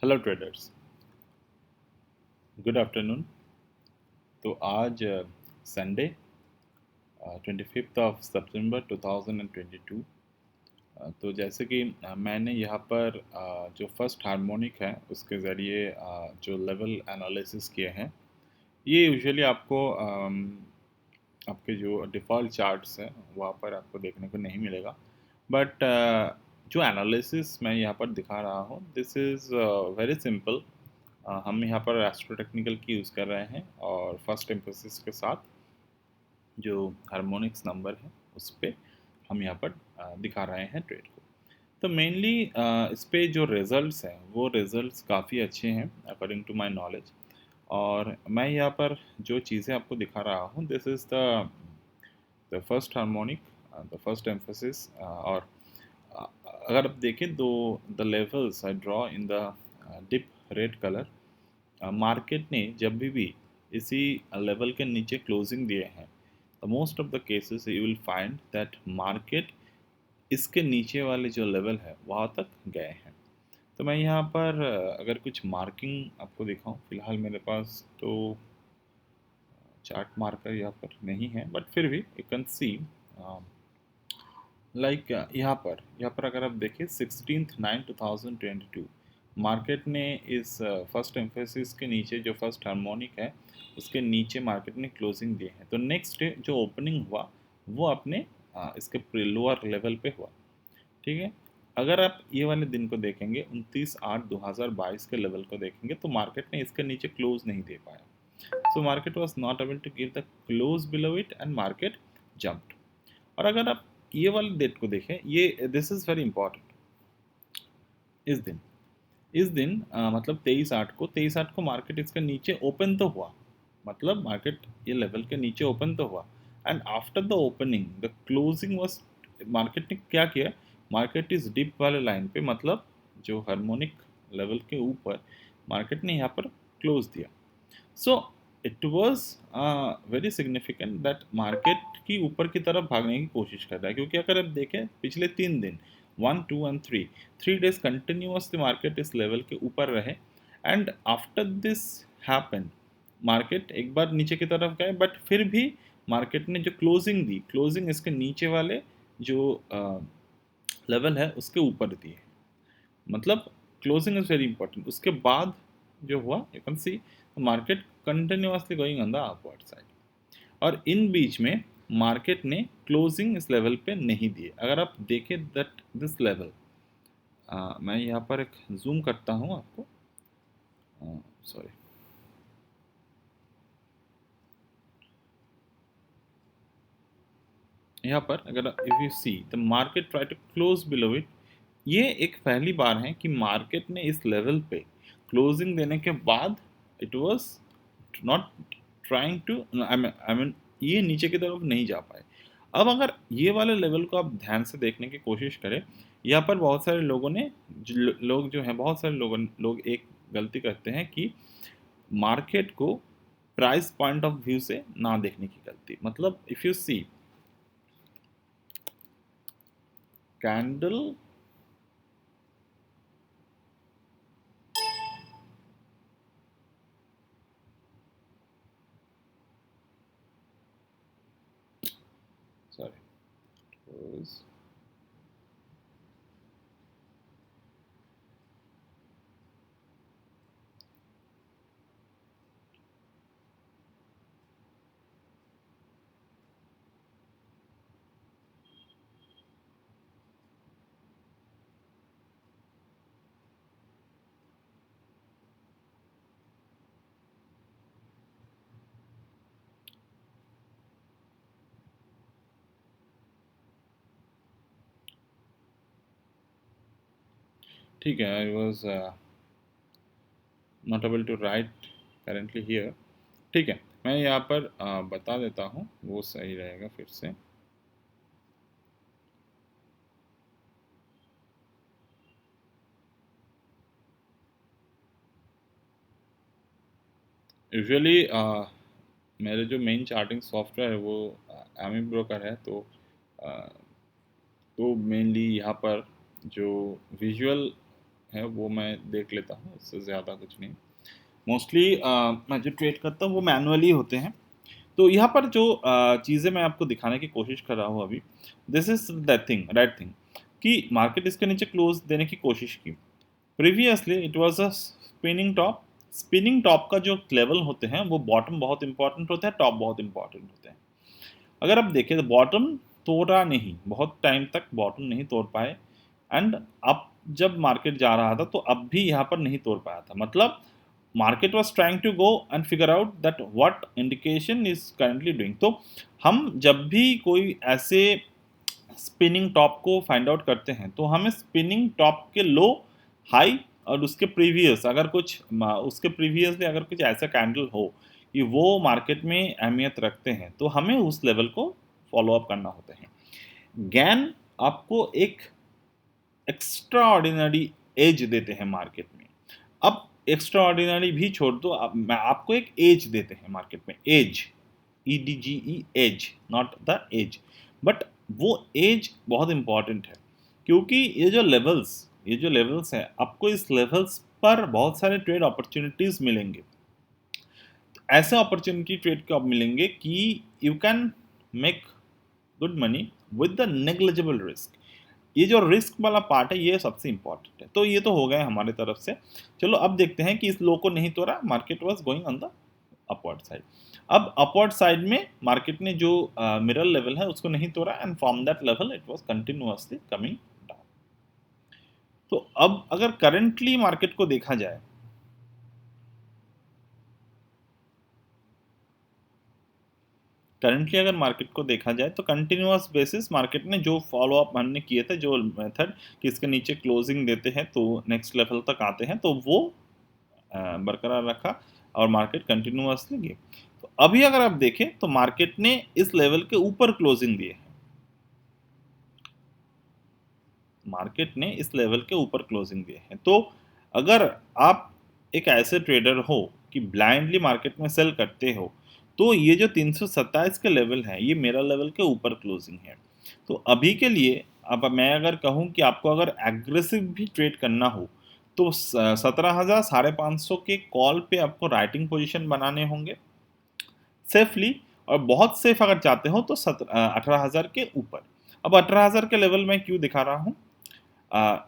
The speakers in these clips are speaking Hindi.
Hello traders, good afternoon. तो आज संडे 25 सितंबर 2022। तो जैसे कि मैंने यहाँ पर जो फर्स्ट हार्मोनिक है उसके ज़रिए जो लेवल एनालिसिस किए हैं, ये यूजुअली आपको आपके जो डिफ़ॉल्ट चार्ट्स हैं वहाँ पर आपको देखने को नहीं मिलेगा। बट जो एनालिसिस मैं यहाँ पर दिखा रहा हूँ, दिस इज़ वेरी सिंपल। हम यहाँ पर एस्ट्रो टेक्निकल की यूज़ कर रहे हैं और फर्स्ट एम्फोसिस के साथ जो हार्मोनिक्स नंबर है उस पे हम यहाँ पर दिखा रहे हैं ट्रेड को। तो मेनली इस पे जो रिज़ल्ट्स हैं वो रिज़ल्ट्स काफ़ी अच्छे हैं अकॉर्डिंग टू माय नॉलेज। और मैं यहाँ पर जो चीज़ें आपको दिखा रहा हूँ, this is the first harmonic, the first emphasis. और अ, अगर आप देखें तो the levels I draw in the deep red colour. Market ने जब भी इसी लेवल के नीचे क्लोजिंग दिए हैं, तो most of the cases you will find that market इसके नीचे वाले जो लेवल है वहाँ तक गए हैं। तो मैं यहाँ पर अगर कुछ मार्किंग आपको दिखाऊं, फिलहाल मेरे पास तो चार्ट मार्कर यहाँ पर नहीं है, बट फिर भी यू कैन सी लाइक यहाँ पर अगर आप देखें 16/9/2022 मार्केट ने इस फर्स्ट एम्फेसिस के नीचे जो फर्स्ट हार्मोनिक है उसके नीचे मार्केट ने क्लोजिंग दी है। तो नेक्स्ट डे जो ओपनिंग हुआ वो अपने इसके लोअर लेवल पे हुआ। ठीक है। अगर आप ये वाले दिन को देखेंगे 29/8/2022 के लेवल को देखेंगे तो मार्केट ने इसके नीचे क्लोज नहीं दे पाया। So market was not able to give the close below it and market jumped. और अगर आप ये वाले डेट को देखें, ये दिस इज़ वेरी इंपॉर्टेंट। इस दिन इस दिन मतलब 23/8 को मार्केट इसके नीचे ओपन तो हुआ, मतलब मार्केट ये लेवल के नीचे ओपन तो हुआ। And after the opening the closing was, market ने क्या किया, मार्केट इस डिप वाले लाइन पे, मतलब जो हार्मोनिक लेवल के ऊपर मार्केट ने यहाँ पर क्लोज दिया। So it was very significant that market की ऊपर की तरफ भागने की कोशिश कर रहा है, क्योंकि अगर आप देखें पिछले 3 दिन 1, 2 एंड 3 3 डेज कंटिन्यूसली मार्केट इस लेवल के ऊपर रहे। And after this happen market एक बार नीचे की तरफ गए, बट फिर भी मार्केट ने जो क्लोजिंग दी, क्लोजिंग इसके नीचे वाले जो लेवल है उसके ऊपर दी है। मतलब क्लोजिंग इज वेरी इंपॉर्टेंट। उसके बाद जो हुआ, you can see market continuously going on the upward side. और इन बीच में मार्केट ने क्लोजिंग इस लेवल पे नहीं दिए। अगर आप देखें दैट दिस लेवल, मैं यहाँ पर एक जूम करता हूँ आपको, सॉरी, यहाँ पर अगर if you see the market try to close below it, ये एक पहली बार है कि मार्केट ने इस लेवल पे क्लोजिंग देने के बाद it was not trying to, I mean ये नीचे की तरफ नहीं जा पाए। अब अगर ये वाले लेवल को आप ध्यान से देखने की कोशिश करें, यहाँ पर बहुत सारे लोगों ने लोग जो हैं, बहुत सारे लोग एक गलती करते हैं कि मार्केट को प्राइस पॉइंट ऑफ व्यू से ना देखने की गलती। मतलब if you see candle, sorry, ठीक है, I was not able to write currently here. ठीक है, मैं यहाँ पर बता देता हूँ, वो सही रहेगा फिर से। यूजुअली मेरे जो मेन चार्टिंग सॉफ्टवेयर है वो एमी ब्रोकर है। तो मेनली यहाँ पर जो विजुअल है वो मैं देख लेता हूँ, उससे ज़्यादा कुछ नहीं। मोस्टली मैं जो ट्रेड करता हूँ वो मैनुअली होते हैं। तो यहाँ पर जो चीज़ें मैं आपको दिखाने की कोशिश कर रहा हूँ अभी, this is that thing, right thing, कि मार्केट इसके नीचे क्लोज देने की कोशिश की। Previously it was a spinning top. Spinning top का जो लेवल होते हैं वो बॉटम बहुत इंपॉर्टेंट होता है, टॉप बहुत इंपॉर्टेंट होते हैं। अगर आप देखें तो बॉटम तोड़ा नहीं, बहुत टाइम तक बॉटम नहीं तोड़ पाए। एंड अब जब मार्केट जा रहा था तो अब भी यहाँ पर नहीं तोड़ पाया था, मतलब market was trying to go and figure out that what indication is currently doing. तो हम जब भी कोई ऐसे स्पिनिंग टॉप को फाइंड आउट करते हैं तो हमें स्पिनिंग टॉप के लो, हाई और उसके प्रीवियस, अगर कुछ उसके प्रीवियसली अगर कुछ ऐसा कैंडल हो कि वो मार्केट में अहमियत रखते हैं तो हमें उस लेवल को फॉलो अप करना होता है। गैन आपको एक एक्स्ट्रा ऑर्डिनरी एज देते हैं मार्केट में। अब एक्स्ट्रा ऑर्डिनरी भी छोड़ दो, अब मैं आपको एक एज देते हैं मार्केट में, edge, EDGE, edge, not the edge, but वो एज बहुत इंपॉर्टेंट है, क्योंकि ये जो लेवल्स हैं, आपको इस लेवल्स पर बहुत सारे ट्रेड अपॉर्चुनिटीज मिलेंगे। ऐसे अपॉर्चुनिटी ट्रेड को अब मिलेंगे कि you can make good money with the negligible risk. ये जो रिस्क वाला पार्ट है ये सबसे इंपॉर्टेंट है। तो ये तो हो गए हमारे तरफ से। चलो अब देखते हैं कि इस लो को नहीं तोड़ा, market was going on the upward side. अब अपवर्ड साइड में मार्केट ने जो मिरर लेवल है उसको नहीं तोड़ा, and from that level it was continuously coming down. तो अब अगर करंटली मार्केट को देखा जाए, करंटली अगर मार्केट को देखा जाए तो कंटिन्यूअस बेसिस मार्केट ने जो फॉलो अप हमने किए थे, जो मेथड कि इसके नीचे क्लोजिंग देते हैं तो नेक्स्ट लेवल तक आते हैं, तो वो बरकरार रखा और मार्केट कंटिन्यूअसली गई। तो अभी अगर आप देखें तो मार्केट ने इस लेवल के ऊपर क्लोजिंग दिए है, मार्केट ने इस लेवल के ऊपर क्लोजिंग दिए हैं। तो अगर आप एक ऐसे ट्रेडर हो कि ब्लाइंडली मार्केट में सेल करते हो, तो ये जो 327 के लेवल है ये मेरा लेवल के ऊपर क्लोजिंग है। तो अभी के लिए अब मैं अगर कहूँ कि आपको अगर एग्रेसिव भी ट्रेड करना हो तो 17,000 550 के कॉल पे आपको राइटिंग पोजीशन बनाने होंगे सेफली, और बहुत सेफ अगर चाहते हो तो 18,000 के ऊपर। अब 18,000 के लेवल में क्यों दिखा रहा हूँ,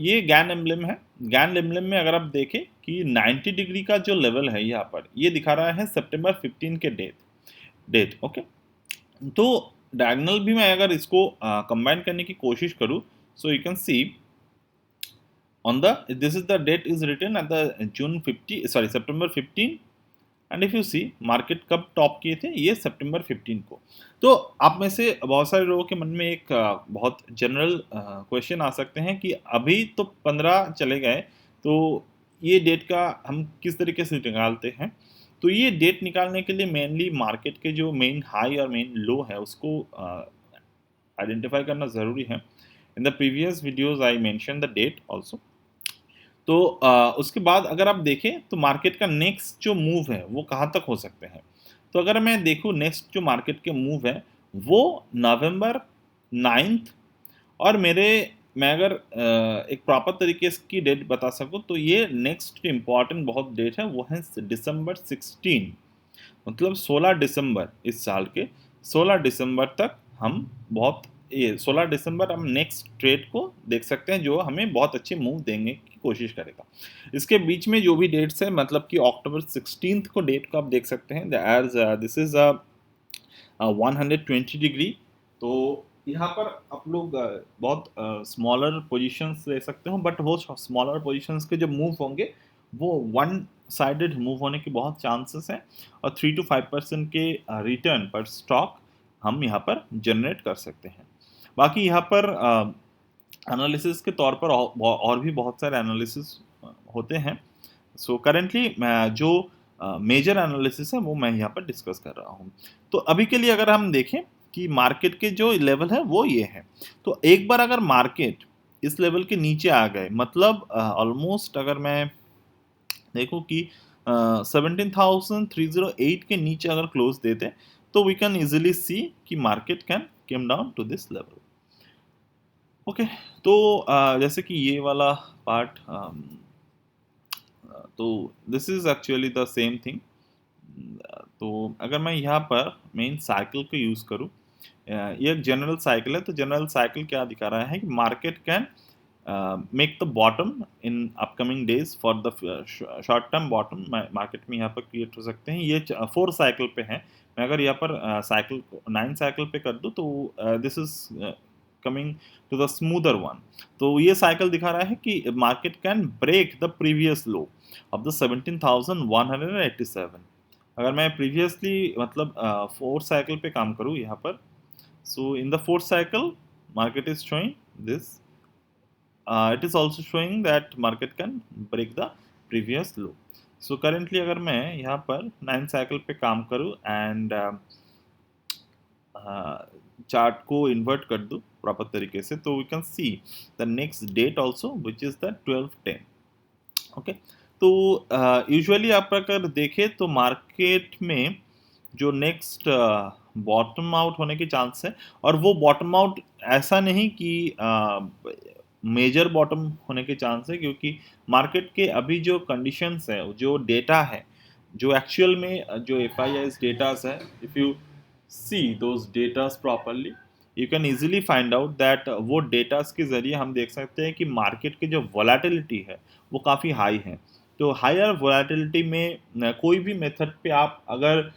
ये गैन एम्बलम है। गैन एम्बलम में अगर आप देखें कि 90 डिग्री का जो लेवल है यहाँ पर ये दिखा रहा है सितंबर 15 के डेट ओके। तो डायगोनल भी मैं अगर इसको कंबाइन करने की कोशिश करूँ, so you can see on the, this is the date is written at the September 15, and if you see market कब टॉप किए थे, ये सितंबर 15 को। तो आप में से बहुत सारे लोगों के मन में एक बहुत जनरल क्वेश्चन आ सकते हैं कि अभी तो 15 चले गए, तो ये डेट का हम किस तरीके से निकालते हैं। तो ये डेट निकालने के लिए मेनली मार्केट के जो मेन हाई और मेन लो है उसको आइडेंटिफाई करना ज़रूरी है। In the previous videos I mention the date also. तो उसके बाद अगर आप देखें तो मार्केट का नेक्स्ट जो मूव है वो कहाँ तक हो सकते हैं। तो अगर मैं देखूँ नेक्स्ट जो मार्केट के मूव है वो नवंबर 9, और मैं अगर एक प्रॉपर तरीके से की डेट बता सकूँ तो ये नेक्स्ट इम्पॉर्टेंट बहुत डेट है, वो है दिसंबर 16, मतलब 16 दिसंबर, इस साल के 16 दिसंबर तक हम बहुत, ये 16 दिसंबर हम नेक्स्ट ट्रेड को देख सकते हैं जो हमें बहुत अच्छे मूव देने की कोशिश करेगा। इसके बीच में जो भी डेट्स है, मतलब कि अक्टूबर 16 को डेट को आप देख सकते हैं, एज दिस इज 120 डिग्री। तो यहाँ पर आप लोग बहुत स्मॉलर पोजीशंस ले सकते हो, बट वो स्मॉलर पोजीशंस के जो मूव होंगे वो वन साइडेड मूव होने के बहुत चांसेस हैं, और 3 to 5% के रिटर्न पर स्टॉक हम यहाँ पर जनरेट कर सकते हैं। बाकी यहाँ पर एनालिसिस के तौर पर और भी बहुत सारे एनालिसिस होते हैं। सो करेंटली जो मेजर एनालिसिस है वो मैं यहाँ पर डिस्कस कर रहा हूँ। तो अभी के लिए अगर हम देखें कि मार्केट के जो लेवल है वो ये है, तो एक बार अगर मार्केट इस लेवल के नीचे आ गए, मतलब ऑलमोस्ट अगर मैं देखो कि 17,308 के नीचे अगर क्लोज देते तो वी कैन इजीली सी कि market can came down to this level okay. तो जैसे कि ये वाला पार्ट तो this is actually the same thing. तो अगर मैं यहाँ पर मेन साइकिल को यूज़ करूँ, ये एक जनरल साइकिल है, तो जनरल साइकिल क्या दिखा रहा है कि market can make the bottom in upcoming days for the short term bottom market में यहाँ पर क्रिएट हो सकते हैं। ये 4 साइकिल पे हैं। मैं अगर यहाँ पर साइकिल को 9 साइकिल पे कर दूँ तो this is coming to the smoother one. तो ये साइकिल दिखा रहा है कि market can break the previous low of the 17,187। अगर मैं प्रीवियसली मतलब 4 साइकिल पे काम करूँ यहाँ पर, so in the 4th cycle market is showing this, it is also showing that market can break the previous low. So currently अगर मैं यहाँ पर 9 साइकिल पे काम करूँ एंड चार्ट को इन्वर्ट कर दूँ प्रॉपर तरीके से, तो we can see the next date also which is the 12/10। Okay, तो यूजुअली आप अगर देखें तो मार्केट में जो नेक्स्ट बॉटम आउट होने के चांस है, और वो बॉटम आउट ऐसा नहीं कि मेजर बॉटम होने के चांस है, क्योंकि मार्केट के अभी जो कंडीशंस है, जो डेटा है, जो एक्चुअल में जो FII's डेटास है, if you see those datas properly, you can easily find out that वो डेटास के ज़रिए हम देख सकते हैं कि मार्केट की जो वोलेटिलिटी है वो काफ़ी हाई है। तो हायर वोलेटिलिटी में कोई भी मेथड पे आप अगर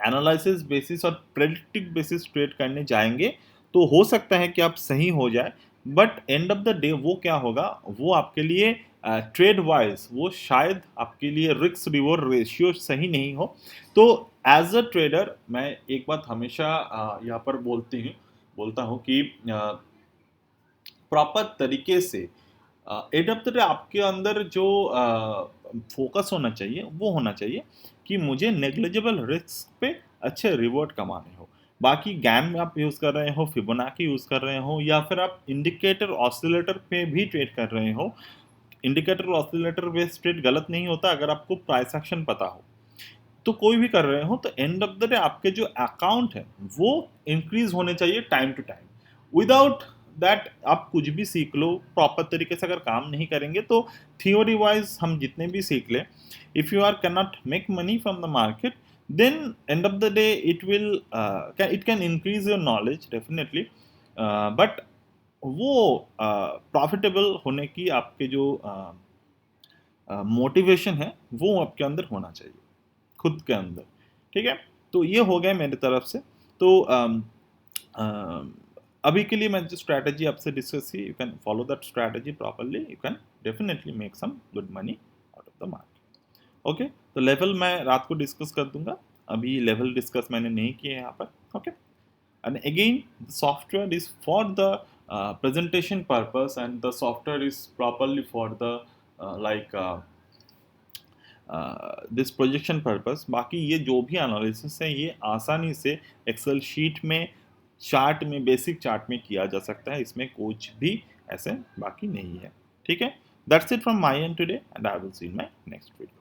एनालिसिस बेसिस और प्रेडिक्टिव बेसिस ट्रेड करने जाएंगे तो हो सकता है कि आप सही हो जाए, but and of the day वो क्या होगा, वो आपके लिए ट्रेड वाइज वो शायद आपके लिए रिस्क रिवॉर्ड रेशियो सही नहीं हो। तो एज अ ट्रेडर मैं एक बात हमेशा यहाँ पर बोलता हूँ कि प्रॉपर तरीके से एंड ऑफ द डे आपके अंदर जो फोकस होना चाहिए वो होना चाहिए कि मुझे नेग्लिजिबल रिस्क पे अच्छे रिवॉर्ड कमाने हो। बाकी गैन में आप यूज़ कर रहे हो, फिबोनाची यूज़ कर रहे हो, या फिर आप इंडिकेटर ऑसिलेटर पे भी ट्रेड कर रहे हो, इंडिकेटर ऑसिलेटर बेस्ड ट्रेड गलत नहीं होता अगर आपको प्राइस एक्शन पता हो। तो कोई भी कर रहे हो तो एंड ऑफ द डे आपके जो अकाउंट है वो इंक्रीज होने चाहिए time to time. Without that आप कुछ भी सीख लो, प्रॉपर तरीके से अगर काम नहीं करेंगे तो थियोरी वाइज हम जितने भी सीख लें, if you are can not make money from the market, then end of the day it can increase your knowledge definitely, but वो प्रॉफिटेबल होने की आपके जो मोटिवेशन है वो आपके अंदर होना चाहिए, खुद के अंदर। ठीक है, तो ये हो गया मेरी तरफ से। तो अभी के लिए मैं जो स्ट्रैटेजी आपसे डिस्कस की, you can follow that strategy properly, you can definitely make some good money out of the market. Okay, तो लेवल मैं रात को डिस्कस कर दूंगा, अभी लेवल डिस्कस मैंने नहीं किए यहाँ पर। Okay, and again the software is for the presentation purpose, and the software is properly for the this projection purpose. बाकी ये जो भी एनालिसिस है ये आसानी से एक्सेल शीट में, चार्ट में, बेसिक चार्ट में किया जा सकता है, इसमें कुछ भी ऐसे बाकी नहीं है। ठीक है, that's it from my and today, and I will see in my next video.